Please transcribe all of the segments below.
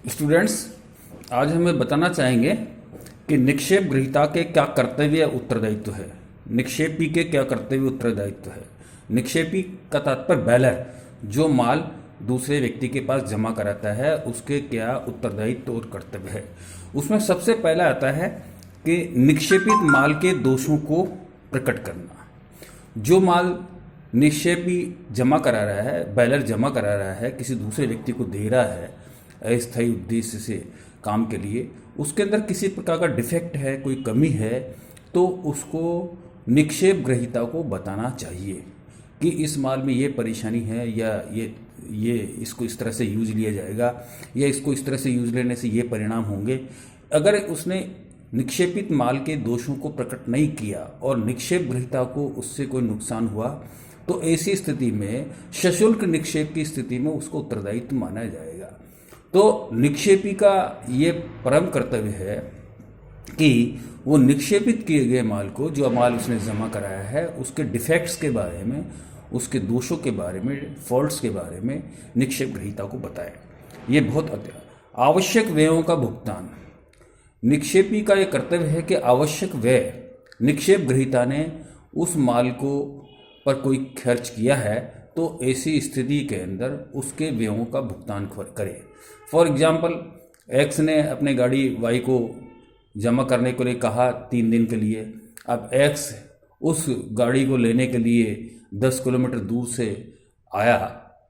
Students, आज हमें बताना चाहेंगे कि निक्षेप ग्रहीता के क्या कर्तव्य या उत्तरदायित्व है। निक्षेपी के क्या कर्तव्य उत्तरदायित्व है। निक्षेपी का तात्पर्य बैलर, जो माल दूसरे व्यक्ति के पास जमा कराता है, उसके क्या उत्तरदायित्व और कर्तव्य है। उसमें सबसे पहला आता है कि निक्षेपित माल के दोषों को प्रकट करना। जो माल निक्षेपी जमा करा रहा है, बैलर जमा करा रहा है, किसी दूसरे व्यक्ति को दे रहा है अस्थायी उद्देश्य से काम के लिए, उसके अंदर किसी प्रकार का डिफेक्ट है, कोई कमी है, तो उसको निक्षेप ग्रहीता को बताना चाहिए कि इस माल में ये परेशानी है, या ये इसको इस तरह से यूज लिया जाएगा, या इसको इस तरह से यूज लेने से ये परिणाम होंगे। अगर उसने निक्षेपित माल के दोषों को प्रकट नहीं किया और निक्षेप ग्रहीता को उससे कोई नुकसान हुआ, तो ऐसी स्थिति में सशुल्क निक्षेप की स्थिति में उसको उत्तरदायित्व माना जाएगा। तो निक्षेपी का ये परम कर्तव्य है कि वो निक्षेपित किए गए माल को, जो माल उसने जमा कराया है, उसके डिफेक्ट्स के बारे में, उसके दोषों के बारे में, फॉल्ट्स के बारे में निक्षेप ग्रहीता को बताए। ये बहुत आवश्यक व्ययों का भुगतान। निक्षेपी का ये कर्तव्य है कि आवश्यक व्यय निक्षेप ग्रहीता ने उस माल को पर कोई खर्च किया है तो ऐसी स्थिति के अंदर उसके व्ययों का भुगतान करे। फॉर एग्जाम्पल, एक्स ने अपने गाड़ी वाई को जमा करने के लिए कहा 3 दिन के लिए। अब एक्स उस गाड़ी को लेने के लिए 10 किलोमीटर दूर से आया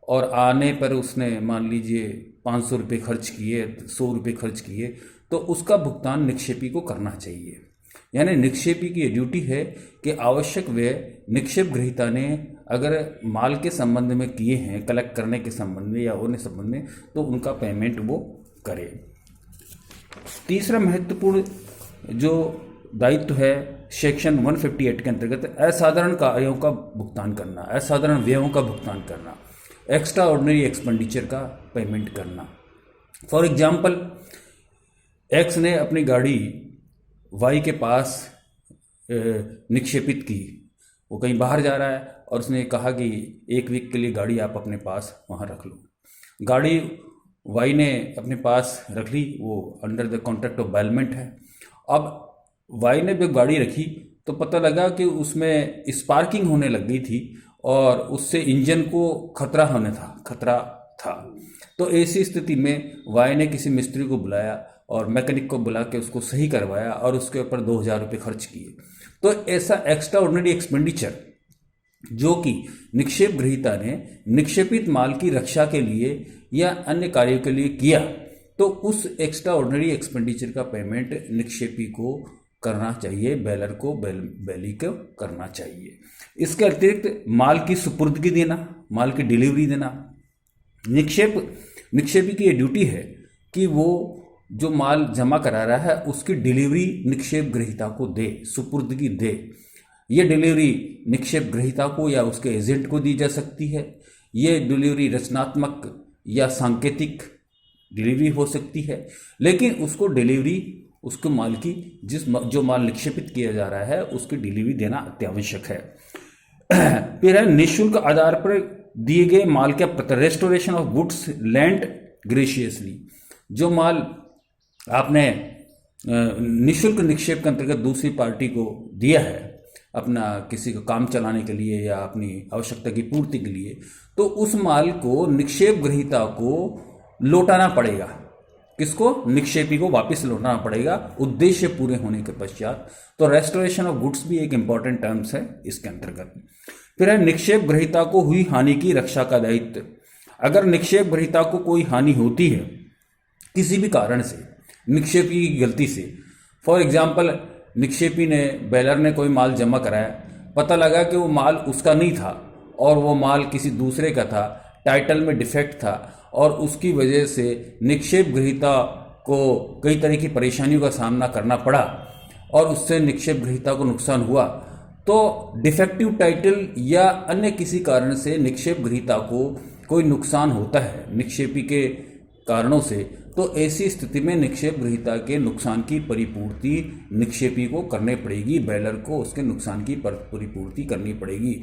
और आने पर उसने मान लीजिए 500 रुपये खर्च किए, 100 रुपये खर्च किए, तो उसका भुगतान निक्षेपी को करना चाहिए। यानी निक्षेपी की ड्यूटी है कि आवश्यक व्यय निक्षेप ग्रहीता ने अगर माल के संबंध में किए हैं, कलेक्ट करने के संबंध में या अन्य संबंध में, तो उनका पेमेंट वो करे। तीसरा महत्वपूर्ण जो दायित्व है सेक्शन 158 के अंतर्गत असाधारण कार्यों का भुगतान करना, असाधारण व्ययों का भुगतान करना, एक्स्ट्रा ऑर्डिनरी एक्सपेंडिचर का पेमेंट करना। फॉर एग्जाम्पल, एक्स ने अपनी गाड़ी वाई के पास निक्षेपित की। वो कहीं बाहर जा रहा है और उसने कहा कि 1 वीक के लिए गाड़ी आप अपने पास वहाँ रख लो। गाड़ी वाई ने अपने पास रख ली, वो अंडर द कॉन्ट्रैक्ट ऑफ बैलमेंट है। अब वाई ने जब गाड़ी रखी तो पता लगा कि उसमें स्पार्किंग होने लग गई थी और उससे इंजन को खतरा था। तो ऐसी स्थिति में वाई ने किसी मिस्त्री को बुलाया और मैकेनिक को बुला के उसको सही करवाया और उसके ऊपर 2000 रुपये खर्च किए। तो ऐसा एक्स्ट्रा ऑर्डिनरी एक्सपेंडिचर जो कि निक्षेप ग्रहीता ने निक्षेपित माल की रक्षा के लिए या अन्य कार्यों के लिए किया, तो उस एक्स्ट्रा ऑर्डिनरी एक्सपेंडिचर का पेमेंट निक्षेपी को करना चाहिए, बैलर को, बैली को करना चाहिए। इसके अतिरिक्त माल की सुपुर्दगी देना, माल की डिलीवरी देना। निक्षेपी की ये ड्यूटी है कि वो जो माल जमा करा रहा है उसकी डिलीवरी निक्षेप ग्रहीता को दे, सुपुर्दगी दे। ये डिलीवरी निक्षेप ग्रहीता को या उसके एजेंट को दी जा सकती है। ये डिलीवरी रचनात्मक या सांकेतिक डिलीवरी हो सकती है, लेकिन उसको डिलीवरी उसको माल की जो माल निक्षेपित किया जा रहा है उसकी डिलीवरी देना अत्यावश्यक है। फिर है निःशुल्क आधार पर दिए गए माल के restoration of goods land graciously. जो माल आपने निःशुल्क निक्षेप के अंतर्गत दूसरी पार्टी को दिया है अपना किसी का काम चलाने के लिए या अपनी आवश्यकता की पूर्ति के लिए, तो उस माल को निक्षेप ग्रहीता को लौटाना पड़ेगा। किसको? निक्षेपी को वापस लौटाना पड़ेगा उद्देश्य पूरे होने के पश्चात। तो रेस्टोरेशन ऑफ गुड्स भी एक इंपॉर्टेंट टर्म्स है इसके अंतर्गत। फिर है निक्षेप ग्रहीता को हुई हानि की रक्षा का दायित्व। अगर निक्षेप ग्रहीता को कोई हानि होती है किसी भी कारण से, निक्षेपी की गलती से, फॉर एग्जाम्पल निक्षेपी ने, बैलर ने कोई माल जमा कराया, पता लगा कि वो माल उसका नहीं था और वो माल किसी दूसरे का था, टाइटल में डिफेक्ट था और उसकी वजह से निक्षेप ग्रहीता को कई तरह की परेशानियों का सामना करना पड़ा और उससे निक्षेप ग्रहीता को नुकसान हुआ, तो डिफेक्टिव टाइटल या अन्य किसी कारण से निक्षेप ग्रहीता को कोई नुकसान होता है निक्षेपी के कारणों से, तो ऐसी स्थिति में निक्षेप ग्रहीता के नुकसान की परिपूर्ति निक्षेपी को करनी पड़ेगी, बैलर को उसके नुकसान की परिपूर्ति करनी पड़ेगी।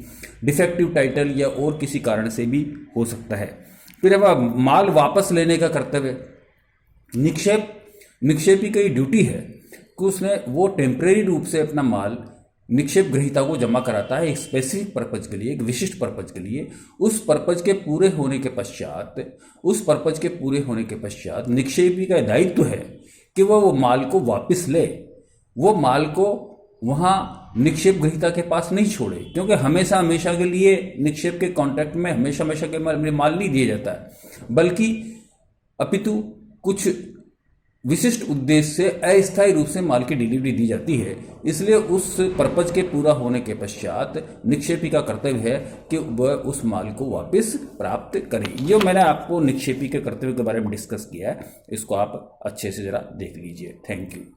डिफेक्टिव टाइटल या और किसी कारण से भी हो सकता है। फिर अब माल वापस लेने का कर्तव्य। निक्षेपी की ड्यूटी है कि उसने वो टेम्परेरी रूप से अपना माल निक्षेप ग्रहीता को जमा कराता है एक स्पेसिफिक पर्पज के लिए, एक विशिष्ट पर्पज के लिए। उस पर्पज के पूरे होने के पश्चात निक्षेपी का दायित्व है कि वह वो माल को वापस ले, वो माल को वहाँ निक्षेप ग्रहीता के पास नहीं छोड़े, क्योंकि हमेशा के लिए निक्षेप के कॉन्ट्रैक्ट में हमेशा के माल नहीं दिया जाता है, बल्कि अपितु कुछ विशिष्ट उद्देश्य से अस्थायी रूप से माल की डिलीवरी दी जाती है। इसलिए उस पर्पज के पूरा होने के पश्चात निक्षेपी का कर्तव्य है कि वह उस माल को वापस प्राप्त करे। ये मैंने आपको निक्षेपी के कर्तव्य के बारे में डिस्कस किया है, इसको आप अच्छे से जरा देख लीजिए। Thank you.